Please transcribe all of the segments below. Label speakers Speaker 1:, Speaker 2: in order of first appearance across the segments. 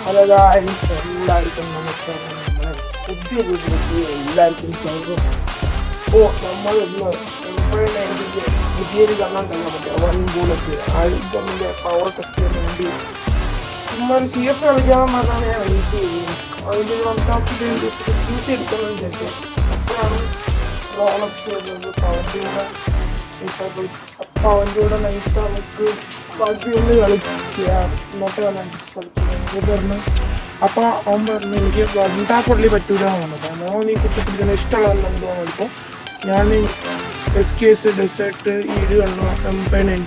Speaker 1: Guys, എല്ലാവർക്കും നമസ്കാരം. നമ്മുടെ പുതിയ വീട്ടിലേക്ക് എല്ലാവർക്കും സ്വാഗതം. അപ്പോൾ നമ്മൾ ഇന്ന് പുതിയൊരു കണ്ണാൻ തന്നെ പറ്റുക 1 ബോളൊക്കെ ആയിരത്തിൻ്റെ പവർ ടെസ്റ്റ് ചെയ്യാൻ വേണ്ടി ചുമ്മാ ഒരു CS കളിക്കാമെന്ന് പറഞ്ഞാണ് ഞാൻ വെയിറ്റ് ചെയ്യുന്നത്. അതിൻ്റെ നമുക്കാക്കിയിട്ട് CS എടുക്കുന്നത് വിചാരിച്ചു. അപ്പോഴാണ് റോളക്സ് വരുന്നത്. അപ്പോൾ അവൻ്റെ കൂടെ നൈസ് നമുക്ക് ബാക്കി ഒന്ന് കളിക്കുക ഇന്നത്തെ കളിക്കുന്നത് പറഞ്ഞു. അപ്പോൾ അവൻ പറഞ്ഞു എനിക്ക് വണ്ടാപ്പള്ളി പറ്റൂല എന്ന് പറഞ്ഞു. അവൻ ഈ കുട്ടിപ്പിടിക്കുന്ന ഇഷ്ടമുള്ളതെന്ന് എന്തോന്ന് എടുക്കും. ഞാൻ SKS ഡെസേർട്ട് ഈ ഒരു M9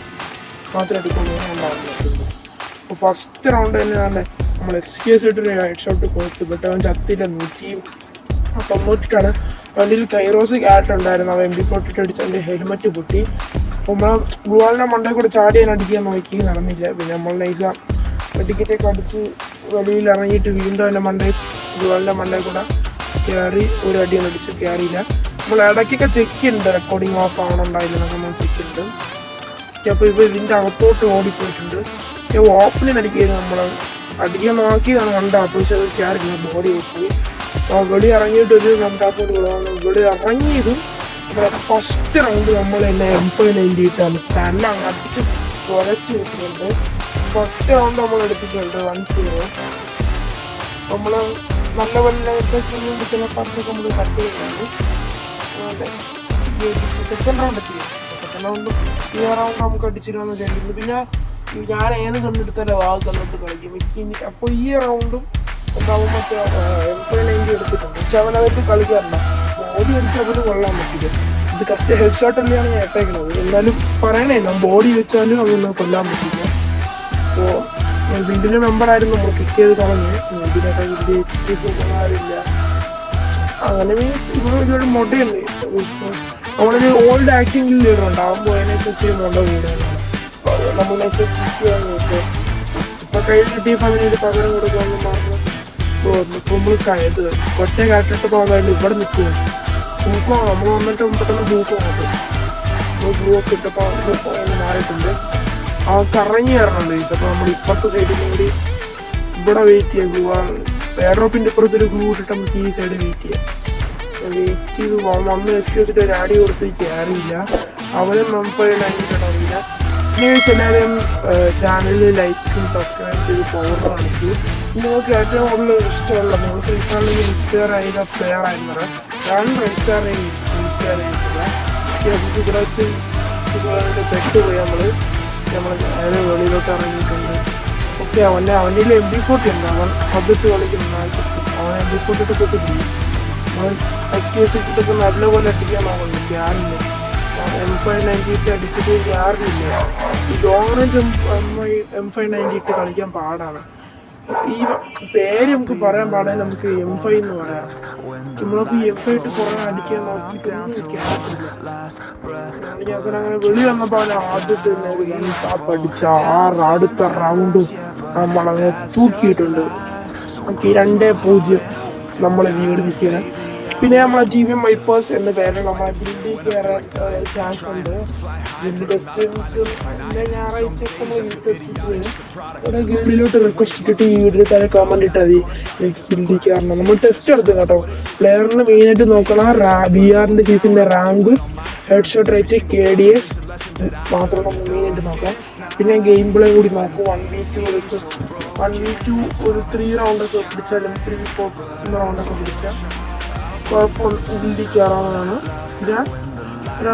Speaker 1: മാത്രം എടുക്കുള്ളൂ ഞാൻ പറഞ്ഞിട്ടുണ്ട്. അപ്പോൾ ഫസ്റ്റ് റൗണ്ട് തന്നെ നമ്മൾ SKS ഇട്ടൊരു ഹെഡ് ഷോട്ട് കൊടുത്തു. ബട്ട് അവൻ ചത്തില്ല. 190 അതിൽ കൈറോസ് ക്യാറ്റ് ഉണ്ടായിരുന്നു. അവൻ MP40 അടിച്ച് എൻ്റെ ഹെൽമെറ്റ് പൊട്ടി. നമ്മൾ ഗ്ലൂവാളിൻ്റെ മണ്ടയിൽ കൂടെ ചാടിയാൻ അടിക്കാൻ നോക്കി, നടന്നില്ല. പിന്നെ നമ്മൾ നൈസ ടിക്കറ്റൊക്കെ അടിച്ച് വെളിയിൽ ഇറങ്ങിയിട്ട് വീണ്ടും എൻ്റെ ഗ്ലൂവാളിൻ്റെ മണ്ടയിൽ കൂടെ കയറി ഒരു അടിയൊന്നും അടിച്ച് കയറിയില്ല. നമ്മൾ ഇടയ്ക്കൊക്കെ ചെക്ക് ചെയ്യുന്നുണ്ട്, റെക്കോർഡിങ് ഓഫ് ആണുണ്ടായില്ലെന്നൊക്കെ നമ്മൾ ചെക്ക് ചെയ്യുന്നുണ്ട്. അപ്പോൾ ഇപ്പോൾ ഇതിൻ്റെ അകത്തോട്ട് ഓടിപ്പോയിട്ടുണ്ട്. ഓപ്പണിൽ അടിക്കുന്നത് നമ്മൾ അടിക്കാൻ നോക്കിയതാണ് കണ്ടാൽ. പക്ഷേ അത് കയറില്ല, ബോഡി പോയി. വെളി ഇറങ്ങിയിട്ട് ഒരു കണ്ടാപ്പോട്ട് വിടുകയാണ്. വെളി ഇറങ്ങിയതും ഫസ്റ്റ് റൗണ്ട് നമ്മൾ തന്നെ M590 ഇട്ടാണ് തന്നെ അടിച്ച് കുറച്ച് കിട്ടുന്നുണ്ട്. ഫസ്റ്റ് റൗണ്ട് നമ്മൾ എടുത്തിട്ടുണ്ട് 1-0. നമ്മൾ നല്ല വല്ല പർസൊക്കെ നമ്മൾ കട്ട് ചെയ്യുന്നുണ്ട്. സെക്കൻഡ് റൗണ്ട് എത്തി. സെക്കൻഡ് റൗണ്ട് ഈ റൗണ്ട് നമുക്ക് അടിച്ചിടാന്ന് വിചാരിക്കുന്നു. പിന്നെ ഞാൻ ഏത് കണ്ടെടുത്താലും ആ കണ്ടിട്ട് കളിക്കും. അപ്പോൾ ഈ റൗണ്ടും എന്താവും മറ്റേ M590 എടുത്തിട്ടുണ്ട്. പക്ഷെ അവനകത്ത് കളിക്കാറില്ല. ബോഡി അടിച്ച് അവന് കൊള്ളാൻ പറ്റില്ല. ഇത് കസ്റ്റ് ഹെഡ് ഷോട്ട് തന്നെയാണ് ഞാൻ ഇട്ടേക്കുന്നത്. എന്നാലും പറയണേ, ബോഡി വെച്ചാലും അവന് കൊല്ലാൻ പറ്റില്ല. അപ്പോൾ വീടിൻ്റെ മെമ്പറായിരുന്നു നമ്മൾ കിക്ക് ചെയ്ത് കളഞ്ഞ്. ഇതിനൊക്കെ വലിയ കൊള്ളാറില്ല. അങ്ങനെ മീൻസ് ഇവിടെ ഒരുപാട് മൊടയുണ്ട്. നമ്മളൊരു ഓൾഡ് ആക്ടിംഗ് ലീഡർ ഉണ്ടാകുമ്പോൾ അതിനെക്കുറിച്ച് മൊട കൂടുതലാണ്. നമ്മൾ കിക്ക് ചെയ്യാൻ നോക്കുക. ഇപ്പം കയ്യിൽ കിട്ടിയപ്പോൾ അതിനൊരു പകരം കൊടുക്കാമെന്ന് പറഞ്ഞു. ഇപ്പോൾ നമ്മൾ കയത് ഒറ്റ കാട്ടിട്ട് പോകാണ്ട് ഇവിടെ നിൽക്കുക. പൂക്കമാണ് നമ്മൾ വന്നിട്ട് പെട്ടെന്ന് പൂക്കോട്ട് ബ്ലൂ ഒക്കെ ഇട്ടപ്പോൾ മാറിയിട്ടുണ്ട്. ആ കറങ്ങി കയറണുണ്ട് ഈസ്. അപ്പോൾ നമ്മൾ ഇപ്പുറത്തെ സൈഡിൽ കൂടി ഇവിടെ വെയിറ്റ് ചെയ്യാം. ഗ്ലൂ എയർ ഡ്രോപ്പിൻ്റെ ഇപ്പുറത്തൊരു ഗ്ലൂ ഇട്ടിട്ട് നമുക്ക് ഈ സൈഡ് വെയിറ്റ് ചെയ്യാം. വെയിറ്റ് ചെയ്ത് വന്ന് SKS ഒരു ആടി കൊടുത്ത് കയറിയില്ല. അവനും M590 അറിയില്ല. എല്ലാവരും ചാനലിൽ ലൈക്കും സബ്സ്ക്രൈബ് ചെയ്ത് പവർ കാണിക്കുക. നിങ്ങൾക്ക് ഏറ്റവും കൂടുതൽ ഇഷ്ടമുള്ള നിങ്ങൾ ഫ്രീ ഫയറിൽ ഇൻസ്പയർ ചെയ്ത പ്ലെയർ ആയിരുന്നത് ഞാൻ ഇൻസ്പയർ ചെയ്തിട്ടില്ല. ഇവിടെ വെച്ച് പെട്ടുപോയി. നമ്മൾ നേരെ വെളിയിലോട്ട് ഇറങ്ങിയിട്ടുണ്ട്. ഓക്കെ, അവൻ്റെ MP40 ഉണ്ട്. അവൻ അതിട്ട് കളിക്കുന്ന അവൻ MP40 ഇട്ട് കൊട്ടിട്ടില്ല. അവൻ SKS ഇട്ടിട്ടൊക്കെ നല്ലപോലെ അടിക്കാൻ നോക്കുന്നുണ്ട്. ക്യാറില്ല. M590 അടിച്ചിട്ട് ക്യാറില്ല. ഈ ലോങ് M590 ഇട്ട് കളിക്കാൻ പാടാണ്. ഈ പേര് നമുക്ക് പറയാൻ പാടില്ല. നമുക്ക് M5 എന്ന് പറയാം. നമ്മൾക്ക് M5 ഇട്ട് കുറേ അടിക്കാൻ നോക്കിയിട്ട് അങ്ങനെ വെളി വന്നപ്പോൾ അവൻ ആദ്യത്തെ പഠിച്ച അടുത്ത റൗണ്ട് നമ്മളങ്ങനെ തൂക്കിയിട്ടുണ്ട്. 2-0 നമ്മളെ വീട് നിൽക്കുകയാണ്. പിന്നെ നമ്മളെ TVM വൈപ്പേഴ്സ് എന്ന പേരിൽ നമ്മളെ ഗിൽഡിൽ കയറാൻ ചാൻസ് ഉണ്ട്. ഗിൽഡ് ടെസ്റ്റ് ഞായറാഴ്ച ടെസ്റ്റ് ഗിൽഡിലോട്ട് റിക്വസ്റ്റ് ഇട്ടിട്ട് ഈ വീഡിയോ താഴെ കമൻറ്റ് ഇട്ടാൽ മതി എനിക്ക് ഗിൽഡിൽ കയറണം. നമ്മൾ ടെസ്റ്റ് എടുത്തു കേട്ടോ. പ്ലെയറിന് മെയിനായിട്ട് നോക്കണം VR സീസണിൻ്റെ rank, head shot rate, KDS മാത്രം നമ്മൾ മെയിനായിട്ട് നോക്കാം. പിന്നെ ഗെയിം പ്ലേ കൂടി നോക്കും. 1v2 ഒരു 3 റൗണ്ടൊക്കെ പിടിച്ചാലും 3-4 റൗണ്ടൊക്കെ പിടിച്ചാൽ കുഴപ്പമില്ല, ഗിൽഡിൽ കയറാവുന്നതാണ്. ഞാൻ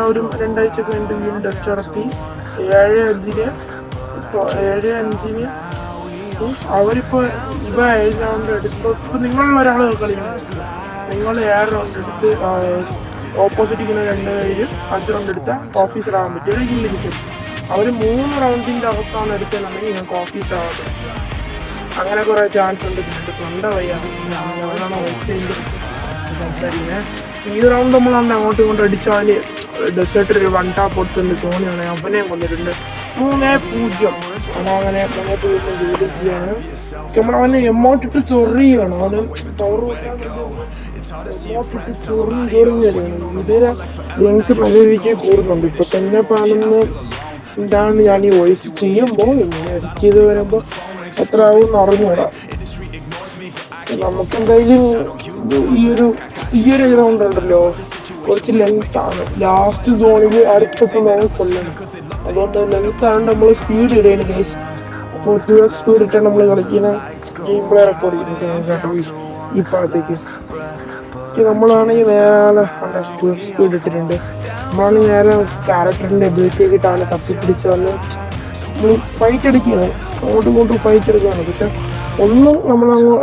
Speaker 1: ഒരു 2 ആഴ്ച കഴിഞ്ഞിട്ട് വീണ്ടും ടെസ്റ്റ് നടത്തി 7-5 അവരിപ്പോൾ 7 റൗണ്ട് എടുത്ത് ഇപ്പോൾ നിങ്ങളുള്ള ഒരാൾ കളിക്കണം. നിങ്ങൾ 7 റൗണ്ട് എടുത്ത് ഓപ്പോസിറ്റ് ഇങ്ങനെ 2 പേര് 5 റൗണ്ട് എടുത്താൽ ഓഫീസർ ആകാൻ പറ്റും. ഒരു ഗിൽഡിൽ കിട്ടും. അവർ 3 റൗണ്ടിൻ്റെ അകത്താണ് എടുത്തതെന്നുണ്ടെങ്കിൽ ഞങ്ങൾക്ക് ഓഫീസർ ആവാം. അങ്ങനെ കുറേ ചാൻസ് ഉണ്ട്. തൊണ്ട വയ്യാണ് സംസാരിക്കുന്നത്. ഈ റൗണ്ട് നമ്മളാണ് അങ്ങോട്ടും ഇങ്ങോട്ടും അടിച്ചാൽ ഡെസേർട്ടിൽ ഒരു 1 ടാപ്പ് കൊടുത്തിട്ടുണ്ട്. സോണിയാണ് അവനെയും കൊണ്ടിട്ടുണ്ട്. 3-0 അവനങ്ങനെ മുന്നോട്ട് വീണ്ടും ജോലിക്കുകയാണ്. നമ്മളവനെ എമൗണ്ടിട്ട് ചൊറിയാണ്. അവന് പവർ ചൊറിയാണ്. ഇതുവരെ എനിക്ക് നല്ല രീതിക്ക് കൂടുന്നുണ്ട്. ഇപ്പം തന്നെ പാടുന്ന ഇതാണ് ഞാൻ ഈ വോയിസ് ചെയ്യുമ്പോൾ. എനിക്ക് ഇത് വരുമ്പോൾ എത്ര ആവും എന്ന് അറിഞ്ഞൂടാ. നമുക്ക് എന്തായാലും ഈ ഒരു ഗ്രൗണ്ട് ഉണ്ടല്ലോ കുറച്ച് ലെങ്ത് ആണ്. ലാസ്റ്റ് സോണിൽ അടുത്തെത്തുമ്പോൾ കൊല്ലണം. അതുകൊണ്ട് ലെങ്ത് ആയതുകൊണ്ട് നമ്മൾ സ്പീഡ് ഇടുകയാണ് ഗൈസ്. അപ്പോൾ 2x സ്പീഡ് ഇട്ടാണ് നമ്മൾ കളിക്കുന്ന ഗെയിം പ്ലേ റെക്കോർഡ് ചെയ്യുന്നത് ഇപ്പോഴത്തേക്ക്. നമ്മളാണെങ്കിൽ നേരെ 2x സ്പീഡ് ഇട്ടിട്ടുണ്ട്. നമ്മളാണെങ്കിൽ നേരെ ക്യാരക്ടറിൻ്റെ എബിലിറ്റി ആയിട്ടാണ് തപ്പിപ്പിടിച്ച് വന്ന് നമ്മൾ ഫൈറ്റ് അടിക്കുകയാണ്. അങ്ങോട്ടും ഫൈറ്റ് എടുക്കുകയാണ്. പക്ഷെ ഒന്നും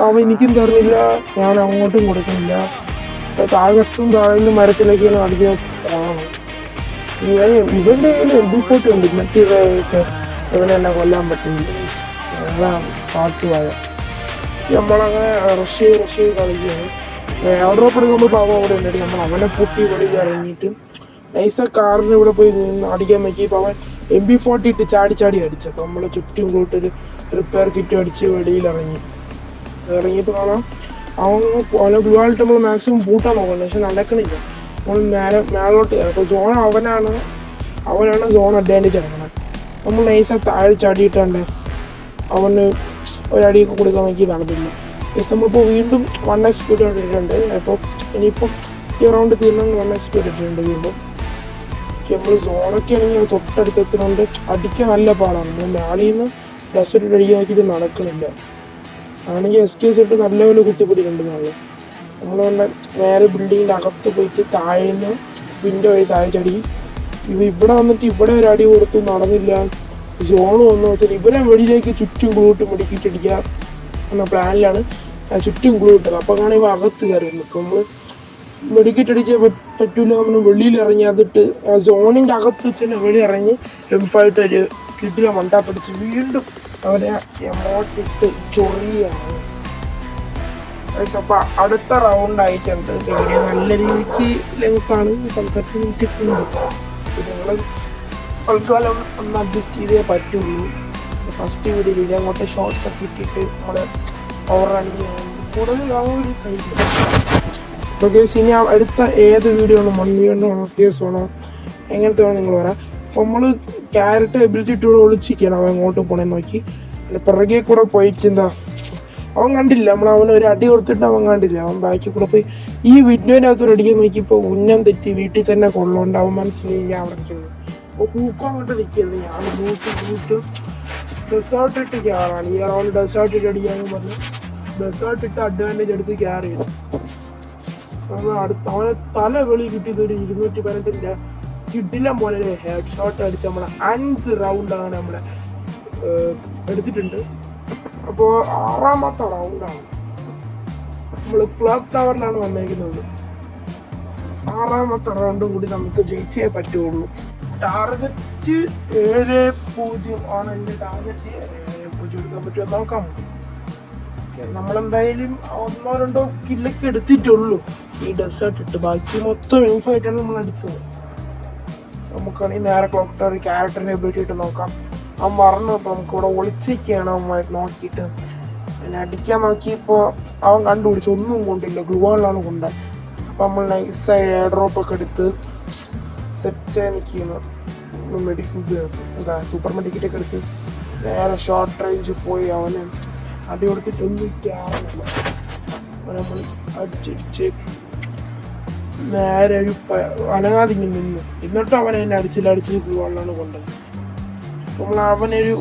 Speaker 1: അവൻ എനിക്കും തരുന്നില്ല, ഞാൻ അങ്ങോട്ടും കൊടുക്കുന്നില്ല. ആഗസ്റ്റും താഴെ മരത്തിലേക്കാണ് അടിക്കാൻ കാണണം. ഇവൻ്റെ കയ്യിൽ MP40 ഉണ്ട്. മറ്റേതൊക്കെ ഇവനെ എന്നെ കൊല്ലാൻ പറ്റുന്നില്ല. പാട്ടുവായ നമ്മളങ്ങനെ റഷ് ചെയ്ത് കളിക്കുകയാണ്. എയർഡ്രോപ്പ് എടുക്കുമ്പോൾ പാവം അവിടെ ഉണ്ടായിട്ട് നമ്മൾ അവനെ പൊട്ടി വെളിയിൽ ഇറങ്ങിയിട്ട് നൈസ കാറിന് ഇവിടെ പോയി നിന്ന് അടിക്കാൻ നോക്കിയപ്പോൾ അവൻ MP40 ഇട്ട് ചാടി അടിച്ചു. അപ്പോൾ നമ്മൾ ചുറ്റും കൂട്ടൊരു റിപ്പയർ കിറ്റ് അടിച്ച് വെളിയിൽ ഇറങ്ങിയപ്പോൾ കാണാം അവനെ ഗ്ലുവായിട്ട് നമ്മൾ മാക്സിമം പൂട്ടാൻ നോക്കുന്നത്. പക്ഷെ നടക്കണില്ല. നമ്മൾ മേലോട്ട് കയറും. അപ്പോൾ അവനാണ് സോൺ അഡ്വാൻറ്റേജ് ഇറങ്ങണം. നമ്മൾ നൈസ താഴെ ചാടിയിട്ടുണ്ട്. അവന് ഒരടിയൊക്കെ കൊടുക്കാൻ നോക്കി നടന്നില്ല. നമ്മളിപ്പോൾ വീണ്ടും 1x സ്പീഡ് ഇട്ടിട്ടുണ്ട്. അപ്പോൾ ഇനിയിപ്പം ഈ റൗണ്ട് തീർന്നാൽ 1x സ്പീഡ് ഇട്ടിട്ടുണ്ട് വീണ്ടും. നമ്മൾ സോണൊക്കെ ആണെങ്കിൽ തൊട്ടടുത്തെത്തുന്നുണ്ട്. അടിക്കാൻ നല്ല പാടാണ്. നമ്മൾ മേളിൽ നിന്ന് ഡെസേർട്ട് അടിക്കാൻ നോക്കിയിട്ട് നടക്കണില്ല. ആണെങ്കിൽ SKS ഇട്ട് നല്ലപോലെ കുത്തിപ്പിടിക്കുന്നുണ്ട് നമ്മൾ നേരെ ബിൽഡിങ്ങിൻ്റെ അകത്ത് പോയിട്ട് താഴേന്ന് വിൻഡോ വഴി താഴെ ചടി. ഇവിടെ വന്നിട്ട് ഇവിടെ ഒരു അടി കൊടുത്തു നടന്നില്ല. സോണ് വന്ന ദിവസം ഇവരെ വെളിയിലേക്ക് ചുറ്റും ഗ്ലൂട്ട് മെഡിക്കിട്ടടിക്കുക എന്ന പ്ലാനിലാണ് ചുറ്റും ഗ്ലൂ ഇട്ടത്. അപ്പോൾ കാണാൻ ഇവ അകത്ത് കയറുന്നു. അപ്പോൾ നമ്മൾ മെഡിക്കറ്റ് അടിച്ചാൽ പറ്റൂല. നമ്മൾ വെളിയിൽ ഇറങ്ങി അതിട്ട് സോണിൻ്റെ അകത്ത് വെച്ച് തന്നെ വെളി ഇറങ്ങി M5 ഒരു കിട്ടില മണ്ടാ പിടിച്ച് വീണ്ടും അവരെ എമോട്ടിട്ട് ചൊറിയാണ്. അപ്പോൾ അടുത്ത റൗണ്ട് ആയിട്ടുണ്ട്. നല്ല രീതിക്ക് ലെങ്ത്താണ്. 15 മിനിറ്റ് ഉണ്ട്. നിങ്ങൾ തൽക്കാലം ഒന്ന് അഡ്ജസ്റ്റ് ചെയ്തേ പറ്റുള്ളൂ. ഫസ്റ്റ് വീഡിയോയിൽ അങ്ങോട്ട് ഷോർട്സ് ഒക്കെ ഇട്ടിട്ട് നമ്മൾ ഓവറാണെങ്കിൽ കൂടുതൽ ആ ഒരു സൈഡിൽ. അപ്പോൾ കേസ് ഇനി അടുത്ത ഏത് വീഡിയോ ആണോ 1v1 ആണോ കേസ് ആണോ എങ്ങനത്തെ വേണം നിങ്ങൾ പറയാം. അപ്പോൾ നമ്മൾ ക്യാരറ്റ് എബിലിറ്റി ഇട്ട് ഒളിച്ചിരിക്കുകയാണ്. അവൻ അങ്ങോട്ട് പോകണമെന്ന് നോക്കി പിറകെ കൂടെ പോയിട്ട് അവൻ കണ്ടില്ല. അവന് ഒരു അടി കൊടുത്തിട്ട് അവൻ കണ്ടില്ല. അവൻ ബാക്കിൽ കൂടെ പോയി ഈ വീഡിയോനകത്തൊരു അടിക്കാൻ നോക്കിയപ്പോൾ ഉന്നം തെറ്റി വീട്ടിൽ തന്നെ കൊള്ളുകൊണ്ട് അവൻ മനസ്സിലായി ഞാൻ അവിടെ നിൽക്കുന്നത്. അപ്പോൾ ഹൂക്കം അങ്ങോട്ട് നിൽക്കുന്നത് ഞാൻ ബൂട്ട് ഡെസേർട്ട് ഇട്ട് കയറാണ്. ഈ റൗണ്ട് ഡെസേർട്ട് ഇട്ട് അടിക്കാന്ന് പറഞ്ഞ് ഡെസേർട്ട് ഇട്ട് അഡ്വാൻറ്റേജ് എടുത്ത് കയറി ചെയ്തു. അവനെ തല വെളി കിട്ടിയത് ഒരു 218 കിഡിലം പോലെ ഹെഡ് ഷോട്ട് അടിച്ച് 5 റൗണ്ട് അങ്ങനെ എടുത്തിട്ടുണ്ട്. അപ്പോൾ 6ാമത്തെ റൗണ്ടാണ്. നമ്മൾ ക്ലോക്ക് ടവറിലാണ് വന്നേക്കുന്നത്. 6ാമത്തെ റൗണ്ടും കൂടി നമുക്ക് ജയിച്ചേ പറ്റുള്ളൂ. ടാർഗറ്റ് 7-0 ആണ്. എൻ്റെ ടാർഗറ്റ് 7-0 എടുക്കാൻ പറ്റുമോ നോക്കാം. നമ്മളെന്തായാലും 1-2 കില്ലൊക്കെ എടുത്തിട്ടുള്ളൂ ഈ ഡെസേർട്ട് ഇട്ട്. ബാക്കി മൊത്തം M5 നമ്മൾ അടിച്ചത്. നമുക്കാണെങ്കിൽ നേരെ ക്ലോക്ക് ടവർ ക്യാരക്ടറിനെ എബിലിറ്റി നോക്കാം. അവൻ മറന്നു. അപ്പോൾ നമുക്കിവിടെ ഒളിച്ചിരിക്കുകയാണ്. അവൻ നോക്കിയിട്ട് പിന്നെ അടിക്കാൻ നോക്കിയപ്പോൾ അവൻ കണ്ടുപിടിച്ച് ഒന്നും കൊണ്ടില്ല, ഗ്ലൂവാളാണ് കൊണ്ടത്. അപ്പോൾ നമ്മൾ നൈസായി എയർ ഡ്രോപ്പൊക്കെ എടുത്ത് സെറ്റായി നിൽക്കുന്നു. സൂപ്പർ മെഡിക്കറ്റൊക്കെ എടുത്ത് നേരെ ഷോർട്ട് റേഞ്ച് പോയി അവന് അടി കൊടുത്തിട്ടൊന്നും ക്യാറില്ല. നമ്മൾ അടിച്ച് നേരെ ഒരു അനങ്ങാതിങ്ങി നിന്ന് എന്നിട്ടും അവനെ എന്നെ അടിച്ച് ഗ്ലൂവാളാണ് കൊണ്ടത്. നമ്മൾ അവനൊരു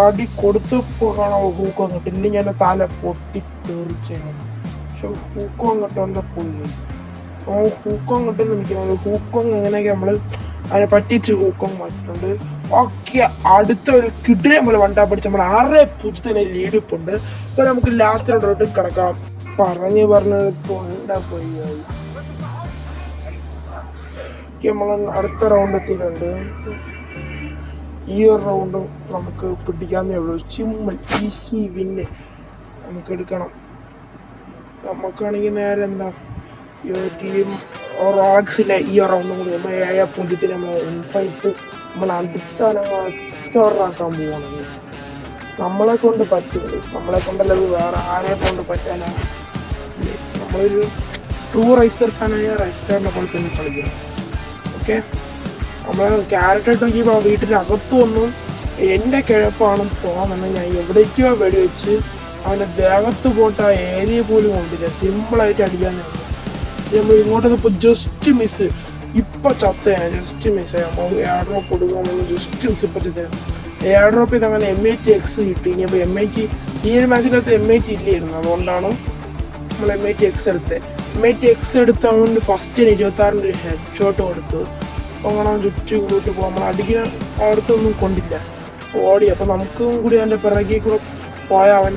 Speaker 1: അടി കൊടുത്തപ്പോൾ കാണാൻ ഹൂക്കം അങ്ങോട്ട് ഇല്ലെങ്കിൽ ഞാൻ തല പൊട്ടി തെറിച്ചാണ്. പക്ഷെ ഹൂക്കം അങ്ങോട്ട് വന്ന പോയി. ഹൂക്കം അങ്ങോട്ട് നിൽക്കുന്നത് ഹൂക്കം എങ്ങനെയൊക്കെ നമ്മൾ അതിനെ പറ്റിച്ച് ഹൂക്കം മാറ്റിട്ടുണ്ട്. ഓക്കെ, അടുത്ത ഒരു കിഡിനെ നമ്മൾ വണ്ടാ പഠിച്ച് നമ്മൾ 6-0 ലീഡ് ഇപ്പുണ്ട്. ഇപ്പോൾ നമുക്ക് ലാസ്റ്റ് റൗണ്ട് കിടക്കാം. പറഞ്ഞത് തൊണ്ട പോയി. നമ്മൾ അടുത്ത റൗണ്ട് എത്തിയിട്ടുണ്ട്. ഈ ഒരു റൗണ്ടും നമുക്ക് പിടിക്കാന്നേ ഉള്ളൂ. ഈസി വിന്ന് നമുക്ക് എടുക്കണം. നമുക്കാണെങ്കിൽ നേരെ ടീം റോളക്സിലെ ഈ റൗണ്ടും കൂടി നമ്മൾ 7-0 നമ്മൾ M5 നമ്മൾ അടിച്ചോറാക്കാൻ പോവാണ്. നമ്മളെ കൊണ്ട് പറ്റും. നമ്മളെ കൊണ്ടല്ലത് വേറെ ആരെ കൊണ്ട് പറ്റാനാണ്. നമ്മളൊരു ട്രൂ റൈസ്റ്റർ ഫാനായ റൈസ്റ്ററിനെ പോലെ തന്നെ കളിക്കണം. ഓക്കെ, നമ്മൾ ക്യാരറ്റ് ഇട്ട് നോക്കിയപ്പോൾ വീട്ടിൻ്റെ അകത്ത് വന്നു എൻ്റെ കിഴപ്പാണെന്ന് തോന്നുന്നത്. ഞാൻ എവിടേക്കോ വെടിവെച്ച് അവൻ്റെ ദേഹത്ത് പോട്ട് ആ ഏരിയ പോലും കൊണ്ടില്ല, സിമ്പിളായിട്ട് അടിക്കാൻ തന്നെ. നമ്മൾ ഇങ്ങോട്ട് ഇപ്പോൾ ജസ്റ്റ് മിസ്, ഇപ്പം ചത്തയാണ്, ജസ്റ്റ് മിസ്. നമ്മൾ എയർ ഡ്രോപ്പ് കൊടുക്കുമ്പോൾ ജസ്റ്റ് മിസ് ഇപ്പം ചത്തയാണ്. എയർ ഡ്രോപ്പ് ചെയ്ത് അങ്ങനെ MIT-X കിട്ടി. ഇനി അപ്പോൾ MIT ഈ ഒരു മാച്ചിനകത്ത് MIT ഇല്ലായിരുന്നു, അതുകൊണ്ടാണ് നമ്മൾ MIT-X എടുത്തത്. MIT-X എടുത്ത് അവന് ഫസ്റ്റിന് 26 ഹെഡ് ഷോട്ട് കൊടുത്തു. അപ്പോൾ അങ്ങനെ അവൻ ചുറ്റും കൂട്ടി പോകും. നമ്മൾ അടിക്കുന്ന അടുത്തൊന്നും കൊണ്ടില്ല, ഓടി. അപ്പോൾ നമുക്കും കൂടി അവൻ്റെ പിറകിൽ കൂടെ പോയാൽ അവൻ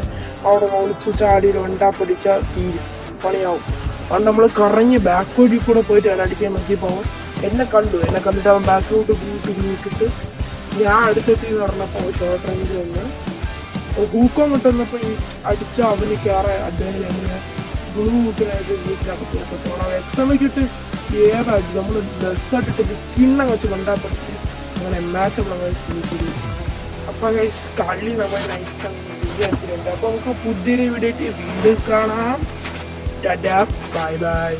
Speaker 1: അവിടെ ഒളിച്ച് ചാടി വണ്ടാ പിടിച്ചാൽ തീരും, പണിയാവും. അതുകൊണ്ട് നമ്മൾ കറങ്ങി ബാക്ക് വഴി കൂടെ പോയിട്ട് അവൻ അടിക്കാൻ നോക്കിയപ്പോൾ അവൻ എന്നെ കണ്ടിട്ട് അവൻ ബാക്കിലോട്ട് കൂട്ടിട്ട് ഞാൻ അടുത്തെത്തി എന്ന് പറഞ്ഞപ്പോൾ ഷോർട്ട് റേഞ്ച് വന്ന് ഹൂക്കം കിട്ടുന്നപ്പോൾ ഈ അടിച്ച അവന് കയറാൻ അദ്ദേഹം എങ്ങനെ ഗ്ലൂ കൂട്ടിനായിട്ട് വീട്ടിലകത്തോളം എക്സാമിക്കിട്ട് ഏതായിട്ട് നമ്മൾ ഡ്രസ്സായിട്ടിട്ട് കിണ്ണം വെച്ച് കണ്ടാൽ പറ്റി അങ്ങനെ മാച്ച് നമ്മൾ. അപ്പം കളി നമ്മൾ നൈറ്റ് വിചാരിച്ചിട്ടുണ്ട്. അപ്പോൾ നമുക്ക് പുതിയൊരു വീഡിയോ വീണ്ടും കാണാം. Tata, bye bye.